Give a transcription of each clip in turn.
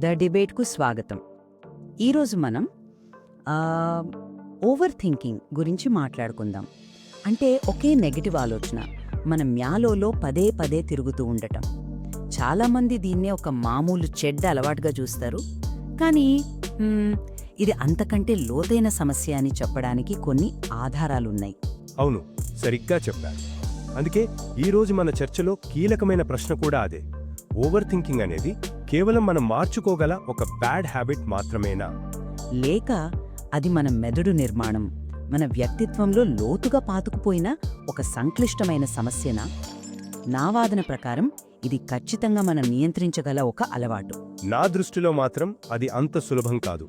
The డిబేట్కు స్వాగతం. ఈరోజు మనం ఓవర్ థింకింగ్ గురించి మాట్లాడుకుందాం. అంటే ఒకే నెగటివ్ ఆలోచన మన మ్యాలోలో పదే పదే తిరుగుతూ ఉండటం. చాలామంది దీన్నే ఒక మామూలు చెడ్డ అలవాటుగా చూస్తారు. కానీ ఇది అంతకంటే లోతైన సమస్య అని చెప్పడానికి కొన్ని ఆధారాలున్నాయి. అవును, సరిగ్గా చెప్పారు. అందుకే ఈరోజు మన చర్చలో కీలకమైన ప్రశ్న కూడా అదే. ఓవర్ థింకింగ్ అనేది కేవలం మనం మార్చుకోగల ఒక బ్యాడ్ హ్యాబిట్ మాత్రమేనా, లేక అది మన మెదడు నిర్మాణం, మన వ్యక్తిత్వంలో లోతుగా పాతుకుపోయిన ఒక సంక్లిష్టమైన సమస్యనా? నా వాదన ప్రకారం ఇది ఖచ్చితంగా మనం నియంత్రించగల ఒక అలవాటు. నా దృష్టిలో మాత్రం అది అంత సులభం కాదు.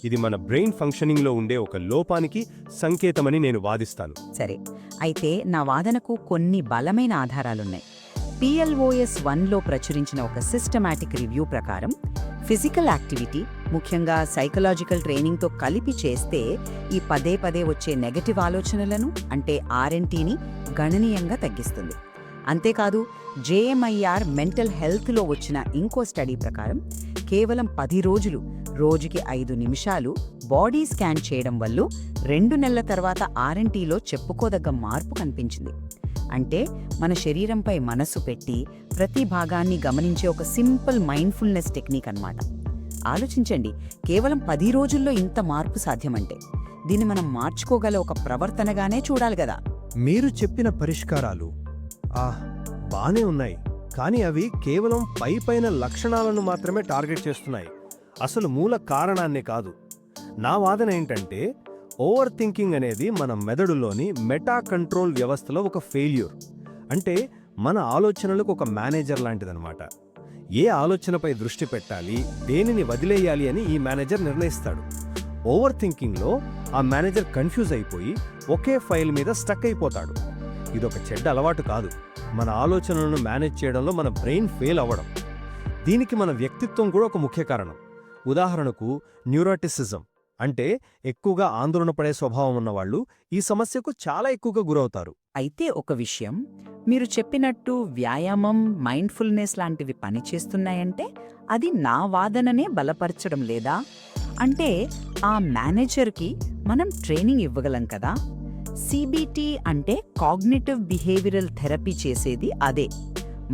ఇది మన బ్రెయిన్ ఫంక్షనింగ్లో ఉండే ఒక లోపానికి సంకేతమని నేను వాదిస్తాను. సరే, అయితే నా వాదనకు కొన్ని బలమైన ఆధారాలున్నాయి. PLOS 1లో ప్రచురించిన ఒక సిస్టమాటిక్ రివ్యూ ప్రకారం ఫిజికల్ యాక్టివిటీ, ముఖ్యంగా సైకలాజికల్ ట్రైనింగ్తో కలిపి చేస్తే ఈ పదే పదే వచ్చే నెగటివ్ ఆలోచనలను అంటే RNTని గణనీయంగా తగ్గిస్తుంది. అంతేకాదు, JMIR మెంటల్ హెల్త్లో వచ్చిన ఇంకో స్టడీ ప్రకారం కేవలం 10 రోజులు రోజుకి 5 నిమిషాలు బాడీ స్కాన్ చేయడం వల్ల 2 నెలల తర్వాత RNTలో చెప్పుకోదగ్గ మార్పు కనిపించింది. అంటే మన శరీరంపై మనసు పెట్టి ప్రతి భాగాన్ని గమనించే ఒక సింపుల్ మైండ్ఫుల్నెస్ టెక్నిక్ అన్నమాట. ఆలోచించండి, కేవలం 10 రోజుల్లో ఇంత మార్పు సాధ్యమంటే దీన్ని మనం మార్చుకోగల ఒక ప్రవర్తనగానే చూడాలి కదా. మీరు చెప్పిన పరిష్కారాలు బానే ఉన్నాయి, కానీ అవి కేవలం పైపైన లక్షణాలను మాత్రమే టార్గెట్ చేస్తున్నాయి, అసలు మూల కారణాన్నే కాదు. నా వాదన ఏంటంటే, ఓవర్ థింకింగ్ అనేది మన మెదడులోని మెటా కంట్రోల్ వ్యవస్థలో ఒక ఫెయిల్యూర్. అంటే మన ఆలోచనలకు ఒక మేనేజర్ లాంటిదన్నమాట. ఏ ఆలోచనపై దృష్టి పెట్టాలి, దేనిని వదిలేయాలి అని ఈ మేనేజర్ నిర్ణయిస్తాడు. ఓవర్ థింకింగ్లో ఆ మేనేజర్ కన్ఫ్యూజ్ అయిపోయి ఒకే ఫైల్ మీద స్టక్ అయిపోతాడు. ఇదొక చెడ్డ అలవాటు కాదు, మన ఆలోచనలను మేనేజ్ చేయడంలో మన బ్రెయిన్ ఫెయిల్ అవ్వడం. దీనికి మన వ్యక్తిత్వం కూడా ఒక ముఖ్య కారణం. ఉదాహరణకు న్యూరోటిసిజం అంటే ఎక్కువగా ఆందోళన పడే స్వభావం ఉన్నవాళ్లు ఈ సమస్యకు చాలా ఎక్కువగా గురవుతారు. అయితే ఒక విషయం, మీరు చెప్పినట్టు వ్యాయామం, మైండ్ఫుల్నెస్ లాంటివి పనిచేస్తున్నాయంటే అది నా వాదననే బలపరచడం లేదా? అంటే ఆ మేనేజర్కి మనం ట్రైనింగ్ ఇవ్వగలం కదా. CBT అంటే కాగ్నిటివ్ బిహేవియరల్ థెరపీ చేసేది అదే.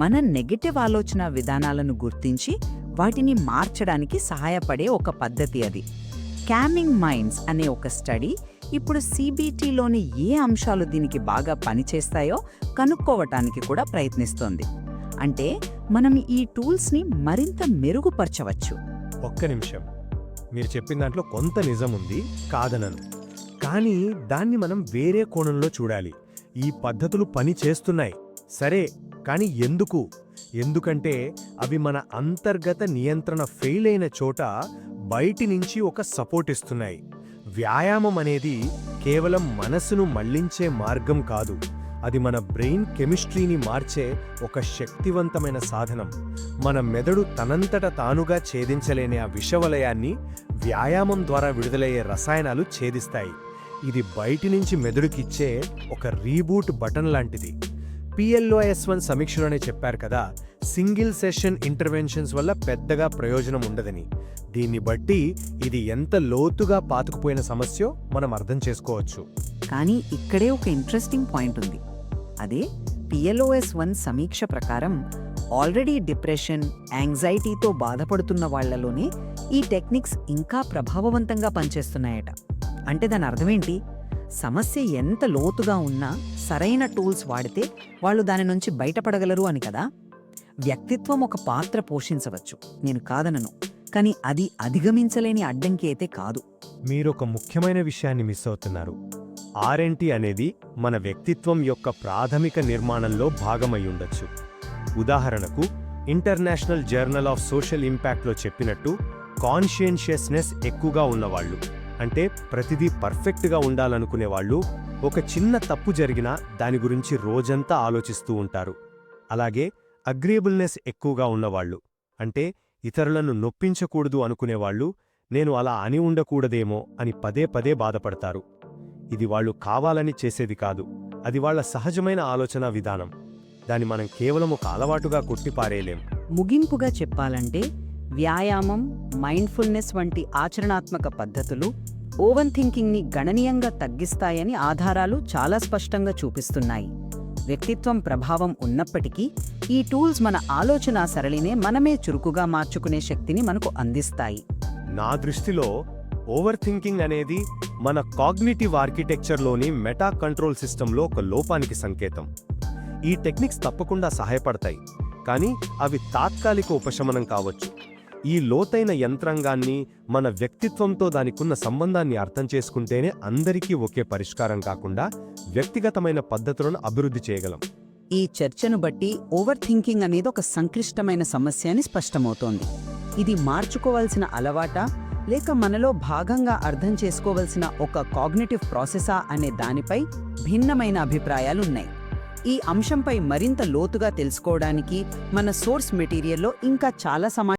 మన నెగటివ్ ఆలోచన విధానాలను గుర్తించి వాటిని మార్చడానికి సహాయపడే ఒక పద్ధతి అది. క్యామింగ్ మైండ్స్ అనే ఒక స్టడీ ఇప్పుడు CBTలోని ఏ అంశాలు దీనికి బాగా పనిచేస్తాయో కనుక్కోవటానికి కూడా ప్రయత్నిస్తోంది. అంటే మనం ఈ టూల్స్ని మరింత మెరుగుపరచవచ్చు. ఒక్క నిమిషం, మీరు చెప్పిన దాంట్లో కొంత నిజం ఉంది, కాదనను. కానీ దాన్ని మనం వేరే కోణంలో చూడాలి. ఈ పద్ధతులు పని చేస్తున్నాయి సరే, కానీ ఎందుకంటే అవి మన అంతర్గత నియంత్రణ ఫెయిల్ అయిన చోట బయటి నుంచి ఒక సపోర్ట్ ఇస్తున్నాయి. వ్యాయామం అనేది కేవలం మనసును మళ్లించే మార్గం కాదు, అది మన బ్రెయిన్ కెమిస్ట్రీని మార్చే ఒక శక్తివంతమైన సాధనం. మన మెదడు తనంతట తానుగా ఛేదించలేని ఆ విషవలయాన్ని వ్యాయామం ద్వారా విడుదలయ్యే రసాయనాలు ఛేదిస్తాయి. ఇది బయటి నుంచి మెదడుకిచ్చే ఒక రీబూట్ బటన్ లాంటిది. PLOS 1 సమీక్షలోనే చెప్పారు కదా, సింగిల్ సెషన్ ఇంటర్వెన్షన్స్ వల్ల పెద్దగా ప్రయోజనం ఉండదని. దీన్ని బట్టి ఇది ఎంత లోతుగా పాతుకుపోయిన సమస్యో మనం అర్థం చేసుకోవచ్చు. కానీ ఇక్కడే ఒక ఇంట్రెస్టింగ్ పాయింట్ ఉంది. అదే PLOS 1 సమీక్ష ప్రకారం ఆల్రెడీ డిప్రెషన్, యాంగ్జైటీతో బాధపడుతున్న వాళ్లలోనే ఈ టెక్నిక్స్ ఇంకా ప్రభావవంతంగా పనిచేస్తున్నాయట. అంటే దాని అర్థమేంటి? సమస్య ఎంత లోతుగా ఉన్నా సరైన టూల్స్ వాడితే వాళ్ళు దాని నుంచి బయటపడగలరు అని కదా. వ్యక్తిత్వం ఒక పాత్ర పోషించవచ్చు, నేను కాదనను, కానీ అది అధిగమించలేని అడ్డంకి అయితే కాదు. మీరొక ముఖ్యమైన విషయాన్ని మిస్ అవుతున్నారు. RNT అనేది మన వ్యక్తిత్వం యొక్క ప్రాథమిక నిర్మాణంలో భాగమయ్యుండొచ్చు. ఉదాహరణకు ఇంటర్నేషనల్ జర్నల్ ఆఫ్ సోషల్ ఇంపాక్ట్లో చెప్పినట్టు, కాన్షియన్షియస్నెస్ ఎక్కువగా ఉన్నవాళ్లు, అంటే ప్రతిదీ పర్ఫెక్ట్గా ఉండాలనుకునేవాళ్లు, ఒక చిన్న తప్పు జరిగినా దాని గురించి రోజంతా ఆలోచిస్తూ ఉంటారు. అలాగే అగ్రీయబుల్నెస్ ఎక్కువగా ఉన్నవాళ్లు, అంటే ఇతరులను నొప్పించకూడదు అనుకునేవాళ్లు, నేను అలా అని ఉండకూడదేమో అని పదే పదే బాధపడతారు. ఇది వాళ్ళు కావాలని చేసేది కాదు, అది వాళ్ల సహజమైన ఆలోచన విధానం. దాన్ని మనం కేవలం ఒక అలవాటుగా కొట్టిపారేయలేం. ముగింపుగా చెప్పాలంటే వ్యాయామం, మైండ్ఫుల్నెస్ వంటి ఆచరణాత్మక పద్ధతులు ఓవర్ థింకింగ్ని గణనీయంగా తగ్గిస్తాయని ఆధారాలు చాలా స్పష్టంగా చూపిస్తున్నాయి. వ్యక్తిత్వం ప్రభావం ఉన్నప్పటికీ ఈ టూల్స్ మన ఆలోచనా సరళినే మనమే చురుకుగా మార్చుకునే శక్తిని మనకు అందిస్తాయి. నా దృష్టిలో ఓవర్ థింకింగ్ అనేది మన కాగ్నిటివ్ ఆర్కిటెక్చర్లోని మెటా కంట్రోల్ సిస్టంలో ఒక లోపానికి సంకేతం. ఈ టెక్నిక్స్ తప్పకుండా సహాయపడతాయి, కానీ అవి తాత్కాలిక ఉపశమనం కావచ్చు. ఈ లోతైన యంత్రాంగాన్ని, మన వ్యక్తిత్వంతో దానికున్న సంబంధాన్ని అర్థం చేసుకుంటేనే అందరికీ ఒకే పరిష్కారం కాకుండా వ్యక్తిగతమైన పద్ధతులను అభివృద్ధి చేయగలం. ఈ చర్చను బట్టి ఓవర్ థింకింగ్ అనేది ఒక సంక్లిష్టమైన సమస్య అని స్పష్టమవుతోంది. ఇది మార్చుకోవాల్సిన అలవాటా లేక మనలో భాగంగా అర్థం చేసుకోవాల్సిన ఒక కాగ్నిటివ్ ప్రాసెసా అనే దానిపై భిన్నమైన అభిప్రాయాలున్నాయి. ఈ అంశంపై మరింత లోతుగా తెలుసుకోవడానికి మన సోర్స్ మెటీరియల్లో ఇంకా చాలా